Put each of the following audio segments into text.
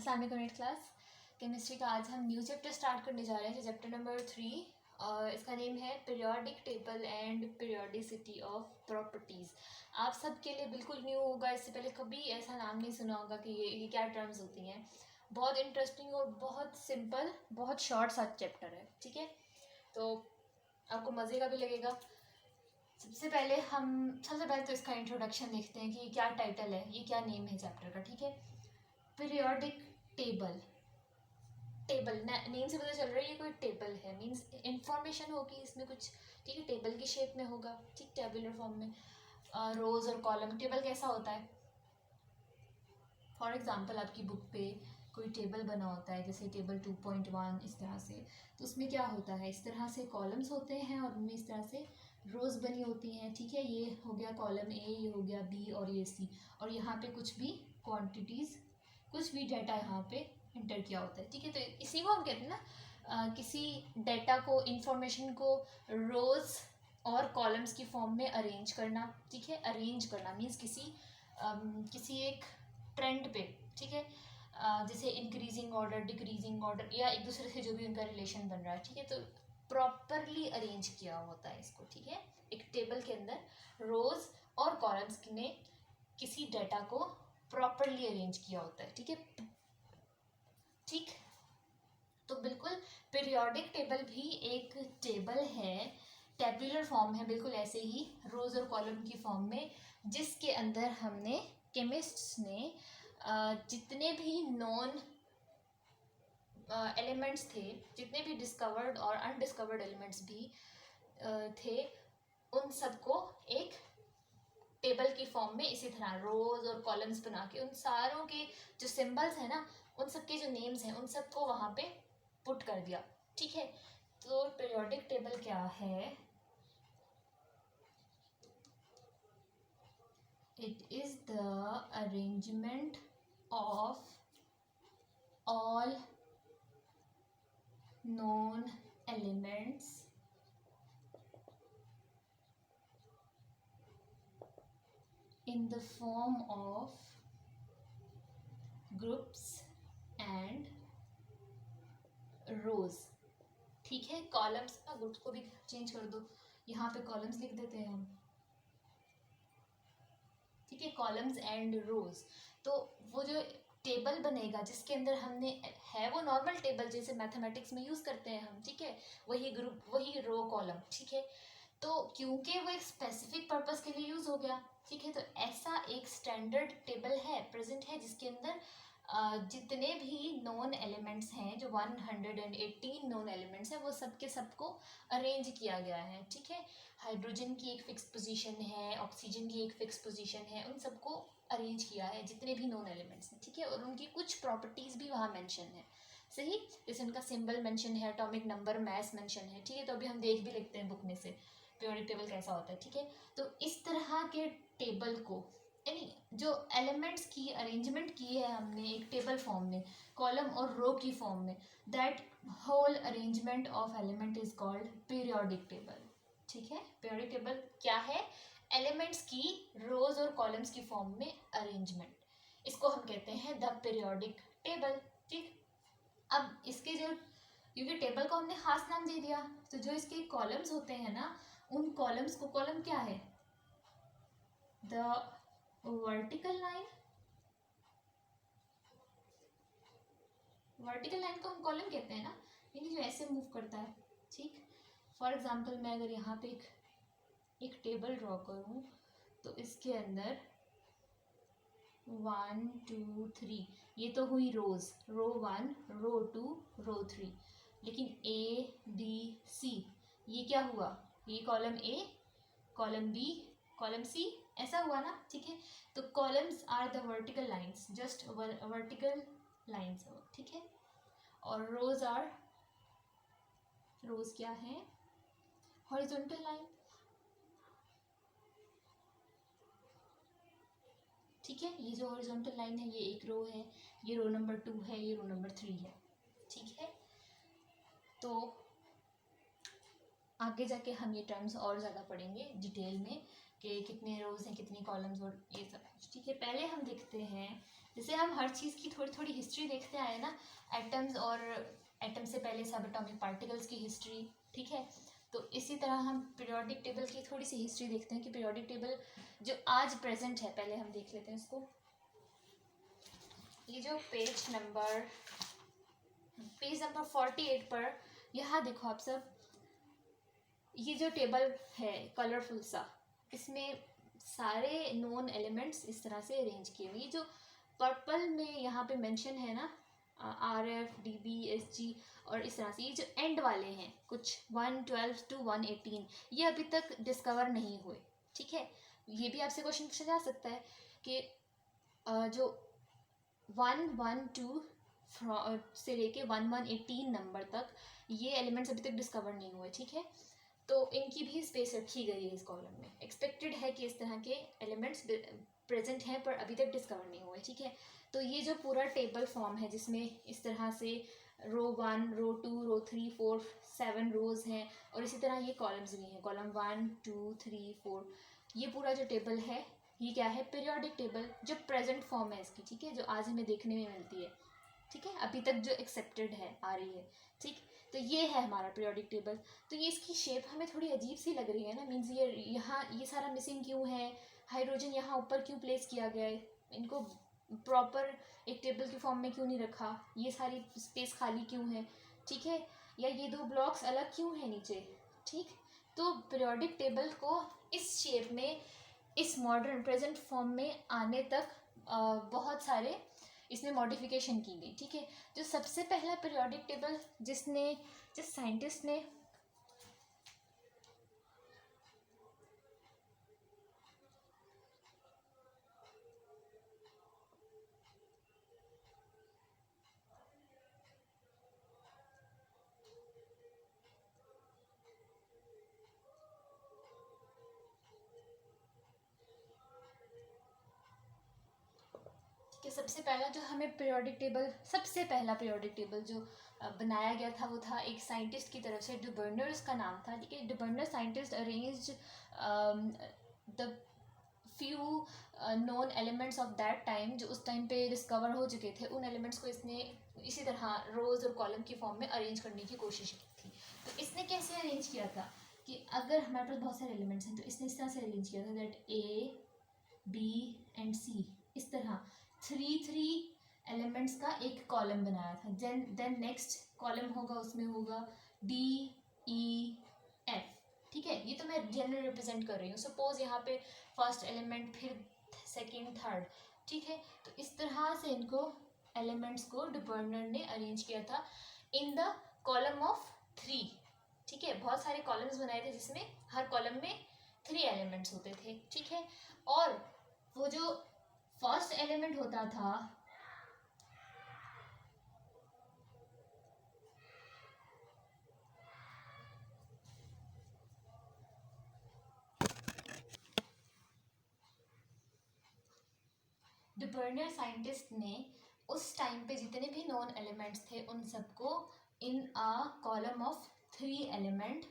अस्सलाम वालेकुम eight class chemistry का आज हम न्यू चैप्टर स्टार्ट करने जा रहे हैं, चैप्टर नंबर 3। इसका नेम है periodic table and periodicity of properties. आप सब के लिए बिल्कुल न्यू होगा, इससे पहले कभी ऐसा नाम नहीं सुना होगा कि ये क्या टर्म्स होती हैं। बहुत इंटरेस्टिंग और बहुत सिंपल, बहुत शॉर्ट सा चैप्टर है, ठीक है। तो आपको मज़े का भी लगेगा। सबसे पहले तो इसका इंट्रोडक्शन देखते हैं कि क्या टाइटल है, ये क्या नेम है चैप्टर का, ठीक है। पीरियोडिक टेबल, टेबल नेम से पता चल रहा है ये कोई टेबल है, मींस इंफॉर्मेशन होगी इसमें कुछ, ठीक है। टेबल की शेप में होगा, ठीक, टेबुलर फॉर्म में। रोज और कॉलम। टेबल कैसा होता है, फॉर एग्जांपल आपकी बुक पे कोई टेबल बना होता है, जैसे टेबल 2.1 इस तरह से। तो उसमें क्या होता है, इस तरह से कॉलम्स होते हैं और उनमें इस तरह से रोज़ बनी होती हैं, ठीक है। ये हो गया कॉलम ए, ये हो गया बी और ये सी। और यहाँ पे कुछ भी क्वांटिटीज़, कुछ भी डाटा यहाँ पे इंटर किया होता है, ठीक है। तो इसी को हम कहते हैं ना, किसी डाटा को, इंफॉर्मेशन को रोज़ और कॉलम्स की फॉर्म में अरेंज करना, ठीक है। अरेंज करना मीन्स किसी एक ट्रेंड पे, ठीक है। जैसे इंक्रीजिंग ऑर्डर, डिक्रीजिंग ऑर्डर, या एक दूसरे से जो भी उनका रिलेशन बन रहा है, ठीक है। तो प्रॉपरली अरेंज किया होता है इसको, ठीक है। एक टेबल के अंदर रोज और कॉलम्स ने किसी डाटा को प्रॉपरली अरेंज किया होता है, ठीक है, ठीक। तो बिल्कुल पीरियोडिक टेबल भी एक टेबल है, टेबुलर फॉर्म है, बिल्कुल ऐसे ही रोज और कॉलम की फॉर्म में, जिसके अंदर हमने केमिस्ट्स ने जितने भी नॉन एलिमेंट्स थे, जितने भी डिस्कवर्ड और अनडिस्कवर्ड एलिमेंट्स भी थे, उन सबको एक टेबल की फॉर्म में इसी तरह रोज और कॉलम्स बना के, उन सारों के जो सिंबल्स हैं ना, उन सबके जो नेम्स हैं, उन सबको वहाँ पे पुट कर दिया, ठीक है। तो पीरियोडिक टेबल क्या है, it is the arrangement of all known elements in the form of groups and rows, ठीक है। कॉलम्स का ग्रुप्स को भी चेंज कर दो, यहाँ पे कॉलम्स लिख देते हैं हम, ठीक है, कॉलम्स एंड रोज। तो वो जो टेबल बनेगा जिसके अंदर हमने है वो नॉर्मल टेबल जैसे मैथमेटिक्स में यूज़ करते हैं हम, ठीक है, वही ग्रुप, वही रो कॉलम, ठीक है। तो क्योंकि वो एक स्पेसिफिक पर्पस के लिए यूज़ हो गया, ठीक है। तो ऐसा एक स्टैंडर्ड टेबल है, प्रेजेंट है, जिसके अंदर जितने भी नॉन एलिमेंट्स हैं, जो 118 नॉन एलिमेंट्स हैं, वो सब के सबको अरेंज किया गया है, ठीक है। हाइड्रोजन की एक फिक्स पोजीशन है, ऑक्सीजन की एक फिक्स पोजीशन है, उन सबको अरेंज किया है, जितने भी नॉन एलिमेंट्स हैं, ठीक है। और उनकी कुछ प्रॉपर्टीज़ भी वहाँ मेंशन है, सही, जैसे उनका सिंबल मेंशन है, एटॉमिक नंबर, मास मेंशन है, ठीक है। तो अभी हम देख भी लेते हैं बुक में से पीरियोडिक टेबल कैसा होता है, ठीक है। तो इस तरह के टेबल को, यानी जो एलिमेंट्स की अरेंजमेंट की है हमने एक टेबल फॉर्म में, कॉलम और रो की फॉर्म में, that whole arrangement of element is called periodic table, ठीक है। पीरियोडिक टेबल क्या है, एलिमेंट्स की रोज और कॉलम्स की फॉर्म में अरेंजमेंट, इसको हम कहते हैं द पीरियोडिक टेबल, ठीक। अब इसके जो, क्योंकि टेबल को हमने खास नाम दे दिया, तो जो इसके कॉलम्स होते हैं ना, उन कॉलम्स को, कॉलम क्या है, the vertical line, vertical line को हम कॉलम कहते हैं ना, यानी जो ऐसे मूव करता है, ठीक। फॉर एग्जांपल मैं अगर यहाँ पे एक टेबल ड्रॉ करूँ, तो इसके अंदर 1 2 3, ये तो हुई रोज, रो 1, रो 2, रो 3, लेकिन ए बी सी, ये क्या हुआ, ये column A, column B, column C, ऐसा हुआ ना, ठीक है। तो columns are the vertical lines, just vertical lines, ठीक है। और रोज आर, रोज क्या है, हॉरिजॉन्टल लाइन, ठीक है। ये जो हॉरिजॉन्टल लाइन है, ये एक रो है, ये रो नंबर 2 है, ये रो नंबर 3 है, ठीक है। तो आगे जाके हम ये टर्म्स और ज़्यादा पढ़ेंगे डिटेल में कि कितने रोज हैं, कितनी कॉलम्स और ये सब कुछ, ठीक है। पहले हम देखते हैं जैसे हम हर चीज़ की थोड़ी थोड़ी हिस्ट्री देखते आए ना, एटम्स और एटम से पहले सब एटॉमिक पार्टिकल्स की हिस्ट्री, ठीक है। तो इसी तरह हम पीरियोडिक टेबल की थोड़ी सी हिस्ट्री देखते हैं कि पीरियोडिक टेबल जो आज प्रेजेंट है, पहले हम देख लेते हैं इसको। ये जो पेज नंबर 48 पर यहाँ देखो आप सब, ये जो टेबल है कलरफुल सा, इसमें सारे नोन एलिमेंट्स इस तरह से अरेंज किए हुए। ये जो पर्पल में यहाँ पे मेंशन है ना, RF DB SG और इस तरह से, ये जो एंड वाले हैं कुछ 112 to 118, ये अभी तक डिस्कवर नहीं हुए, ठीक है। ये भी आपसे क्वेश्चन पूछा जा सकता है कि जो 112 से लेके 1118 नंबर तक ये एलिमेंट्स अभी तक डिस्कवर नहीं हुए, ठीक है। तो इनकी भी स्पेस रखी गई है इस कॉलम में। एक्सपेक्टेड है कि इस तरह के एलिमेंट्स प्रेजेंट हैं पर अभी तक डिस्कवर नहीं हुए, ठीक है। तो ये जो पूरा टेबल फॉर्म है जिसमें इस तरह से रो 1, रो 2, रो 3, 4, 7 रोज हैं और इसी तरह ये कॉलम्स भी हैं, कॉलम 1, 2, 3, 4। ये पूरा जो टेबल है ये क्या है, पीरियोडिक टेबल, जो प्रेजेंट फॉर्म है इसकी, ठीक है, जो आज हमें देखने में मिलती है, ठीक है, अभी तक जो एक्सेप्टेड है, आ रही है, ठीक। तो ये है हमारा पीरियोडिक टेबल। तो ये इसकी शेप हमें थोड़ी अजीब सी लग रही है ना, मीन्स ये यहाँ ये सारा मिसिंग क्यों है, हाइड्रोजन यहाँ ऊपर क्यों प्लेस किया गया है, इनको प्रॉपर एक टेबल की फॉर्म में क्यों नहीं रखा, ये सारी स्पेस खाली क्यों है, ठीक है, या ये दो ब्लॉक्स अलग क्यों है नीचे, ठीक। तो पीरियोडिक टेबल को इस शेप में, इस मॉडर्न प्रेजेंट फॉर्म में आने तक बहुत सारे इसमें मॉडिफिकेशन की गई, ठीक है। जो सबसे पहला पीरियोडिक टेबल जिस साइंटिस्ट ने कि सबसे पहला जो हमें पीरियोडिक टेबल, सबसे पहला पीरियोडिक टेबल जो बनाया गया था वो था एक साइंटिस्ट की तरफ से, डुबर्नर उसका नाम था, ठीक है। Dobereiner scientist arranged the few known elements of that time, जो उस टाइम पे डिस्कवर हो चुके थे, उन एलिमेंट्स को इसने इसी तरह रोज और कॉलम की फॉर्म में अरेंज करने की कोशिश की थी। तो इसने कैसे अरेंज किया था कि अगर हमारे पास बहुत सारे एलिमेंट्स हैं तो इसने इस तरह से अरेंज किया था that A B and C, इस तरह 3 एलिमेंट्स का एक कॉलम बनाया था। देन नेक्स्ट कॉलम होगा, उसमें होगा DEF, ठीक है। ये तो मैं जनरल रिप्रेजेंट कर रही हूँ। सपोज यहाँ पे फर्स्ट एलिमेंट, फिर सेकंड, थर्ड, ठीक है। तो इस तरह से इनको एलिमेंट्स को डुबर्नर ने अरेंज किया था इन द कॉलम ऑफ 3, ठीक है। बहुत सारे कॉलम्स बनाए थे जिसमें हर कॉलम में 3 एलिमेंट्स होते थे, ठीक है। और वो जो फर्स्ट एलिमेंट होता था, डुबर्नर साइंटिस्ट ने उस टाइम पे जितने भी नॉन एलिमेंट्स थे उन सबको इन अ कॉलम ऑफ 3 एलिमेंट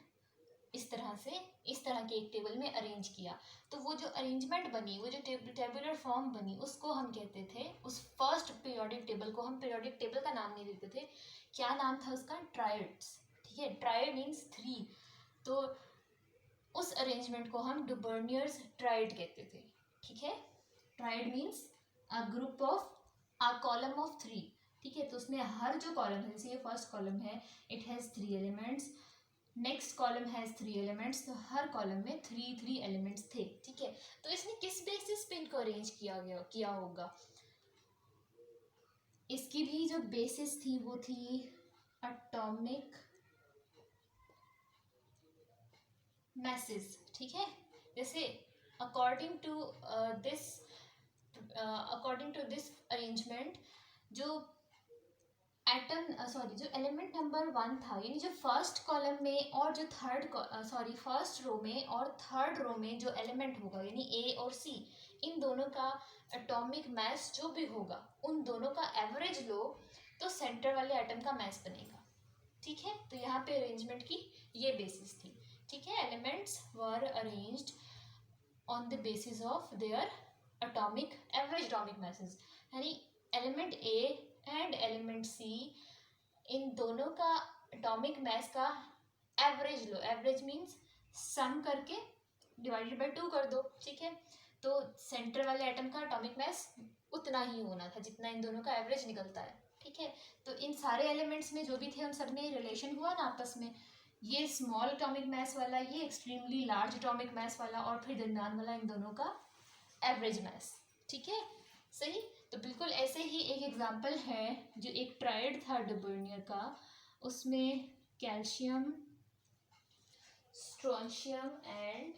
इस तरह से, इस तरह के एक टेबल में अरेंज किया। तो वो जो अरेंजमेंट बनी, वो जो टेबुलर फॉर्म बनी, उसको हम कहते थे, उस फर्स्ट पीरियोडिक टेबल को हम पीरियोडिक टेबल का नाम नहीं देते थे। क्या नाम था उसका, ट्रायड्स, ठीक है। Triad means 3। तो उस अरेंजमेंट को हम डुबर्नियर्स ट्रायड कहते थे, ठीक है। Triad means a group of a column of 3, ठीक है। तो उसमें हर जो कॉलम है, जैसे ये फर्स्ट कॉलम है, it has 3 elements, next column has 3 elements, तो हर कॉलम में 3 एलिमेंट्स थे, ठीक है। तो इसने किस बेसिस पे इनको अरेंज किया होगा, इसकी भी जो बेसिस थी वो थी एटॉमिक मैसेज, ठीक है। जैसे अकॉर्डिंग टू दिस अरेंजमेंट, जो जो एलिमेंट नंबर 1 था, यानी जो फर्स्ट कॉलम में और जो फर्स्ट रो में और थर्ड रो में जो एलिमेंट होगा, यानी A और C, इन दोनों का एटॉमिक मास जो भी होगा, उन दोनों का एवरेज लो तो सेंटर वाले एटम का मास बनेगा, ठीक है। तो यहाँ पे अरेंजमेंट की ये बेसिस थी, ठीक है। Elements were arranged on the basis of their atomic average atomic masses, यानी एलिमेंट ए एंड एलिमेंट सी, इन दोनों का एटॉमिक मास का एवरेज लो। एवरेज मीन्स सम करके डिवाइडेड बाय 2 कर दो, ठीक है। तो सेंटर वाले एटम का एटॉमिक मास उतना ही होना था जितना इन दोनों का एवरेज निकलता है, ठीक है। तो इन सारे एलिमेंट्स में जो भी थे उन सब में रिलेशन हुआ ना आपस में, ये स्मॉल एटॉमिक मास वाला, ये एक्सट्रीमली लार्ज एटॉमिक मास वाला, और फिर दरमियान वाला इन दोनों का एवरेज मास, ठीक है। सही। तो बिल्कुल ऐसे ही एक एग्जांपल है जो एक ट्राइड था डुबर्नियर का, उसमें कैल्शियम, स्ट्रोंशियम एंड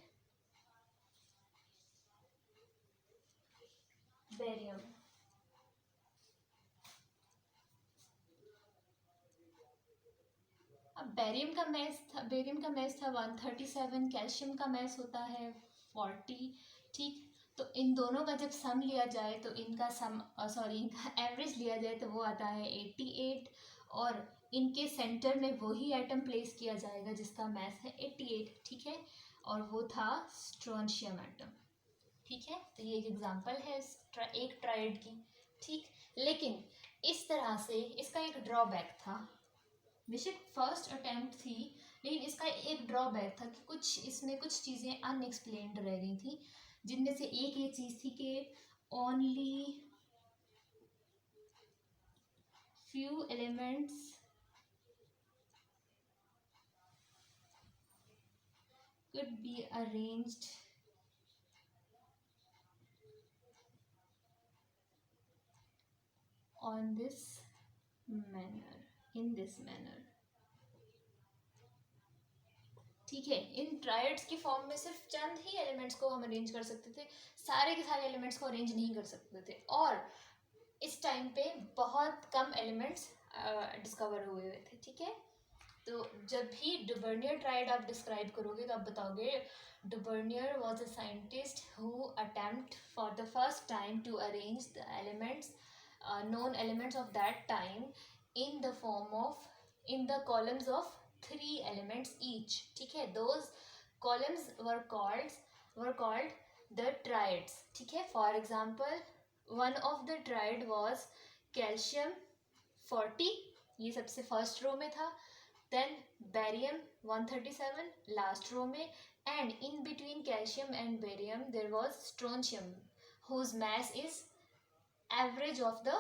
बेरियम। अब बेरियम का मैस था 137, कैल्शियम का मैस होता है 40, ठीक। तो इन दोनों का जब सम लिया जाए तो इनका इनका एवरेज लिया जाए तो वो आता है 88, और इनके सेंटर में वही एटम प्लेस किया जाएगा जिसका मैस है 88, ठीक है, और वो था स्ट्रोंशियम एटम, ठीक है। तो ये एक एग्जांपल है एक ट्राइड की, ठीक। लेकिन इस तरह से इसका एक ड्रॉबैक था, बेशक फर्स्ट अटेम्प्ट थी, लेकिन इसका एक ड्रॉबैक था कि इसमें कुछ चीज़ें अनएक्सप्लेन्ड रह गई थी, जिनमें से एक ये चीज़ थी कि only few elements could be arranged on this manner, in this manner, ठीक है। इन ट्रायड्स की फॉर्म में सिर्फ चंद ही एलिमेंट्स को हम अरेंज कर सकते थे, सारे के सारे एलिमेंट्स को अरेंज नहीं कर सकते थे, और इस टाइम पे बहुत कम एलिमेंट्स डिस्कवर हुए हुए थे, ठीक है। तो जब भी डुबर्नियर ट्राइड आप डिस्क्राइब करोगे तो आप बताओगे Dobereiner was a scientist who attempt for the first time to arrange the elements, known elements of that time in the form of, in the columns of 3 elements each, ठीक है। those columns were called the triads, ठीक है। for example, one of the triad was calcium 40, ये सबसे first row में था, then barium 137 last row में, and in between calcium and barium there was strontium whose mass is average of the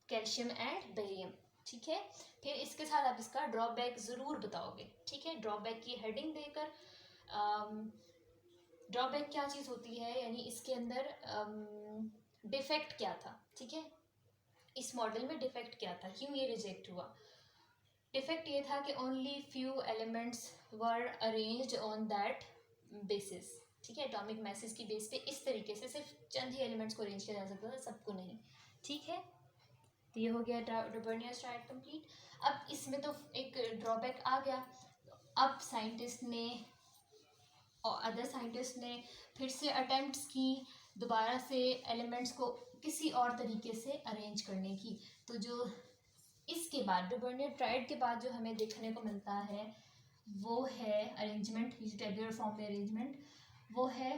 calcium and barium, ठीक है। फिर इसके साथ आप इसका ड्रॉबैक ज़रूर बताओगे, ठीक है। ड्रॉबैक की हेडिंग देकर, ड्रॉबैक क्या चीज़ होती है, यानी इसके अंदर डिफेक्ट क्या था, ठीक है। इस मॉडल में डिफेक्ट क्या था, क्यों ये रिजेक्ट हुआ। डिफेक्ट ये था कि only few elements were arranged on that basis, ठीक है। एटॉमिक मैसेज की बेस पे इस तरीके से सिर्फ चंद ही एलिमेंट्स को अरेंज किया जा सकता था, सबको नहीं, ठीक है। तो ये हो गया डुबर्नियर ट्रायड कंप्लीट। अब इसमें तो एक ड्रॉबैक आ गया, अब साइंटिस्ट ने और अदर साइंटिस्ट ने फिर से अटेम्प्ट्स की दोबारा से एलिमेंट्स को किसी और तरीके से अरेंज करने की। तो जो इसके बाद डुबर्नियर ट्रायड के बाद जो हमें देखने को मिलता है वो है अरेंजमेंट, ये टेबुलर फॉर्म में अरेंजमेंट, वो है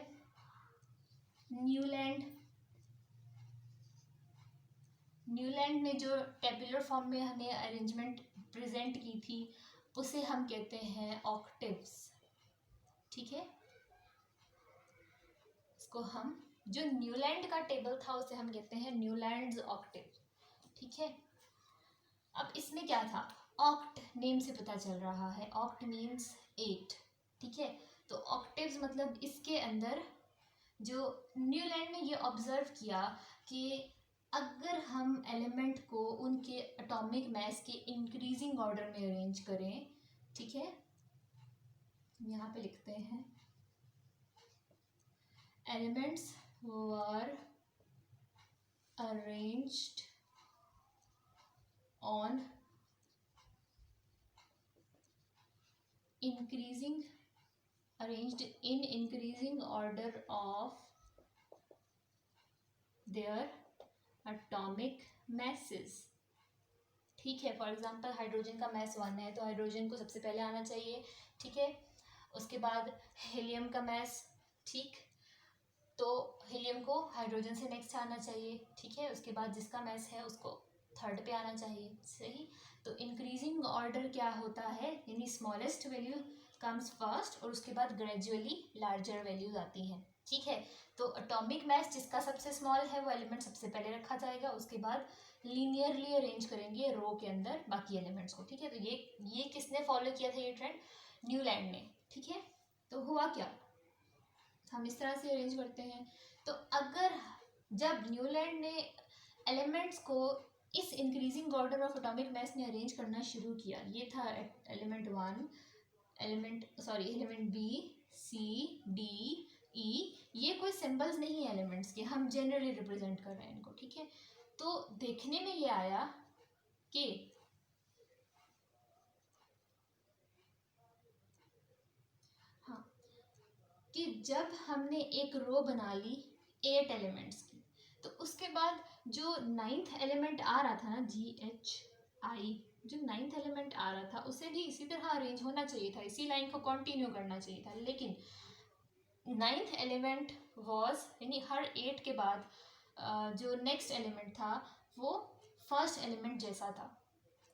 न्यूलैंड ने जो टेबुलर फॉर्म में हमें अरेंजमेंट प्रेजेंट की थी उसे हम कहते हैं ऑक्टेव्स, ठीक है। इसको हम, जो न्यूलैंड का टेबल था उसे हम कहते हैं न्यूलैंड्स ऑक्टेव, ठीक है। अब इसमें क्या था, ऑक्ट नेम से पता चल रहा है, ऑक्ट मीन्स 8, ठीक है। तो ऑक्टेव्स मतलब इसके अंदर जो न्यूलैंड ने ये ऑब्जर्व किया कि अगर हम एलिमेंट को उनके एटॉमिक मास के इंक्रीजिंग ऑर्डर में अरेंज करें, ठीक है, यहाँ पे लिखते हैं elements were arranged on arranged in increasing order of their atomic masses, ठीक है। फॉर एग्जांपल हाइड्रोजन का मास 1 है तो हाइड्रोजन को सबसे पहले आना चाहिए, ठीक है। उसके बाद हीलियम का मास, ठीक, तो हीलियम को हाइड्रोजन से नेक्स्ट आना चाहिए, ठीक है। उसके बाद जिसका मैस है उसको थर्ड पे आना चाहिए, सही। तो इंक्रीजिंग ऑर्डर क्या होता है, यानी स्मॉलेस्ट वैल्यू कम्स फर्स्ट और उसके बाद ग्रेजुअली लार्जर वैल्यूज आती हैं, ठीक है। तो एटॉमिक मैस जिसका सबसे स्मॉल है वो एलिमेंट सबसे पहले रखा जाएगा, उसके बाद लीनियरली अरेंज करेंगे रो के अंदर बाकी एलिमेंट्स को, ठीक है। तो ये किसने फॉलो किया था ये ट्रेंड, न्यूलैंड ने, ठीक है। तो हुआ क्या, हम इस तरह से अरेंज करते हैं। तो अगर जब न्यूलैंड ने एलिमेंट्स को इस increasing order of atomic mass में अरेंज करना शुरू किया, ये था एलिमेंट वन, एलिमेंट बी, सी, डी, ई, ये कोई सिंबल्स नहीं है एलिमेंट्स के, हम जनरली रिप्रेजेंट कर रहे हैं इनको, ठीक है। तो देखने में ये आया कि हाँ, कि जब हमने एक रो बना ली 8 एलिमेंट्स की, तो उसके बाद जो 9th एलिमेंट आ रहा था ना, GHI, जो 9th एलिमेंट आ रहा था उसे भी इसी तरह अरेंज होना चाहिए था, इसी लाइन को कंटिन्यू करना चाहिए था, लेकिन 9th एलिमेंट वॉज, यानी हर 8 के बाद जो नेक्स्ट एलिमेंट था वो फर्स्ट एलिमेंट जैसा था,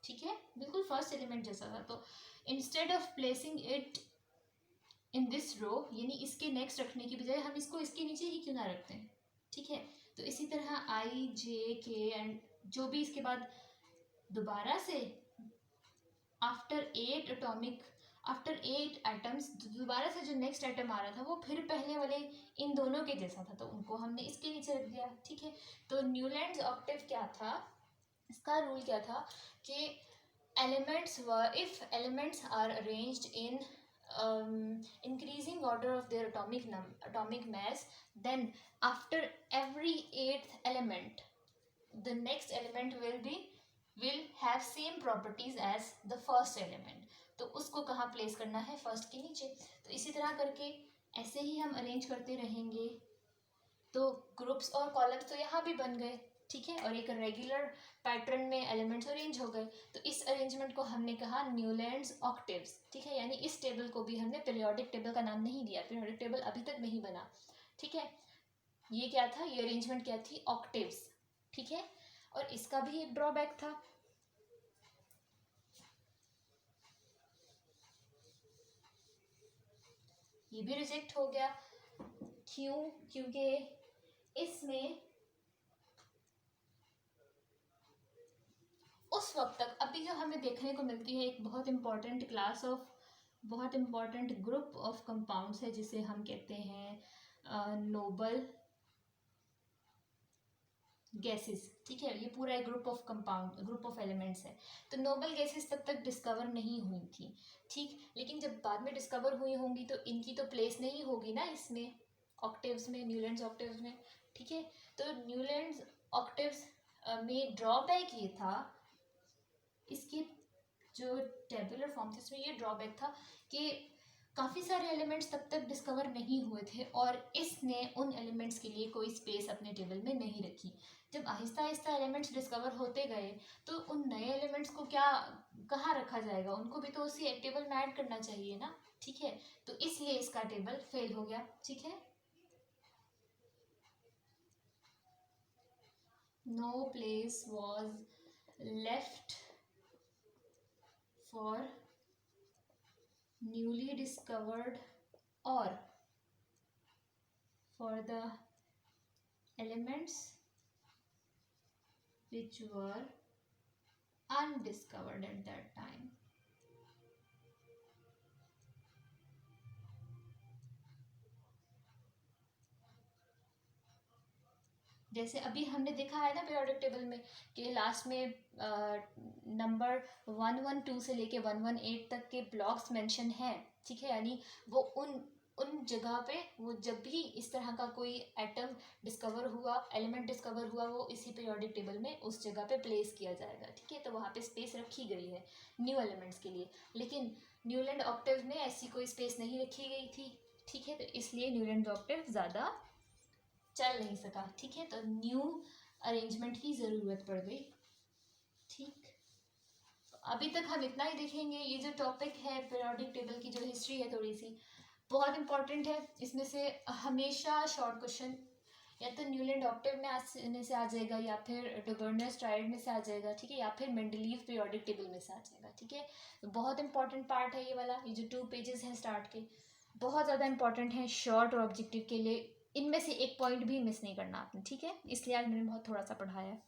ठीक है, बिल्कुल फर्स्ट एलिमेंट जैसा था। तो instead of placing it in this row, यानी इसके नेक्स्ट रखने की बजाय हम इसको इसके नीचे ही क्यों ना रखते हैं, ठीक है। तो इसी तरह I, J, K एंड जो भी इसके बाद दोबारा से आफ्टर 8 एटम्स दोबारा से जो नेक्स्ट एटम आ रहा था वो फिर पहले वाले इन दोनों के जैसा था, तो उनको हमने इसके नीचे रख दिया, ठीक है। तो न्यूलैंड्स ऑक्टेव क्या था, इसका रूल क्या था कि if elements are arranged in increasing order of their atomic mass, then after every 8th element the next element will have same properties as the first element, तो उसको कहाँ प्लेस करना है, फर्स्ट के नीचे। तो इसी तरह करके ऐसे ही हम अरेंज करते रहेंगे। तो ग्रुप्स और कॉलम्स तो यहाँ भी बन गए, ठीक है, और एक रेगुलर पैटर्न में एलिमेंट्स अरेंज हो गए। तो इस अरेंजमेंट को हमने कहा न्यूलैंड्स ऑक्टेव्स, ठीक है, यानी इस टेबल को भी हमने पीरियोडिक टेबल का नाम नहीं दिया, पीरियोडिक टेबल अभी तक नहीं बना, ठीक है। ये क्या था, ये अरेंजमेंट क्या थी, ऑक्टेव्स, ठीक है। और इसका भी एक ड्रॉबैक था, ये भी रिजेक्ट हो गया, क्यों, क्योंकि इसमें उस वक्त तक अभी जो हमें देखने को मिलती है एक बहुत इंपॉर्टेंट ग्रुप ऑफ कंपाउंड्स है जिसे हम कहते हैं नोबल गैसेस, ठीक है। ये पूरा एक ग्रुप ऑफ एलिमेंट्स है। तो नोबल गैसेस तब तक डिस्कवर नहीं हुई थी, ठीक, लेकिन जब बाद में डिस्कवर हुई होंगी तो इनकी तो प्लेस नहीं होगी ना इसमें, ऑक्टेव्स में, न्यूलैंड्स ऑक्टेव्स में, ठीक है। तो न्यूलैंड्स ऑक्टेव्स में ड्रॉबैक ये था, इसके जो टेबुलर फॉर्म थे इसमें ये ड्रॉबैक था कि काफ़ी सारे एलिमेंट्स तब तक डिस्कवर नहीं हुए थे और इसने उन एलिमेंट्स के लिए कोई स्पेस अपने टेबल में नहीं रखी। जब आहिस्ता आहिस्ता एलिमेंट्स डिस्कवर होते गए तो उन नए एलिमेंट्स को कहाँ रखा जाएगा, उनको भी तो उसी एक टेबल में ऐड करना चाहिए ना, ठीक है। तो इसलिए इसका टेबल फेल हो गया, ठीक है। No place was left for newly discovered or for the elements which were undiscovered at that time. जैसे अभी हमने देखा है ना पीरियोडिक टेबल में कि लास्ट में नंबर 112 से लेके 118 तक के ब्लॉक्स मेंशन हैं, ठीक है, यानी वो उन जगह पे वो जब भी इस तरह का कोई एटम डिस्कवर हुआ, एलिमेंट डिस्कवर हुआ, वो इसी पीरियोडिक टेबल में उस जगह पे प्लेस किया जाएगा, ठीक है। तो वहाँ पे स्पेस रखी गई है न्यू एलिमेंट्स के लिए, लेकिन न्यूलैंड ऑक्टेव में ऐसी कोई स्पेस नहीं रखी गई थी, ठीक है। तो इसलिए न्यूलैंड ऑक्टेव ज़्यादा चल नहीं सका, ठीक है। तो न्यू अरेंजमेंट की ज़रूरत पड़ गई, ठीक। तो अभी तक हम इतना ही देखेंगे, ये जो टॉपिक है पीरियोडिक टेबल की जो हिस्ट्री है थोड़ी सी, बहुत इंपॉर्टेंट है। इसमें से हमेशा शॉर्ट क्वेश्चन या तो न्यूलैंड ऑक्टेव में से आ जाएगा, या फिर डुबर्नर ट्रायड में से आ जाएगा, ठीक है, या फिर मेंडलीव पीरियोडिक टेबल में से आ जाएगा, ठीक है। तो बहुत इंपॉर्टेंट पार्ट है ये वाला, ये जो 2 पेजेस हैं स्टार्ट के, बहुत ज़्यादा इंपॉर्टेंट है शॉर्ट और ऑब्जेक्टिव के लिए। इनमें से एक पॉइंट भी मिस नहीं करना आपने, ठीक है, इसलिए आज मैंने बहुत थोड़ा सा पढ़ाया है।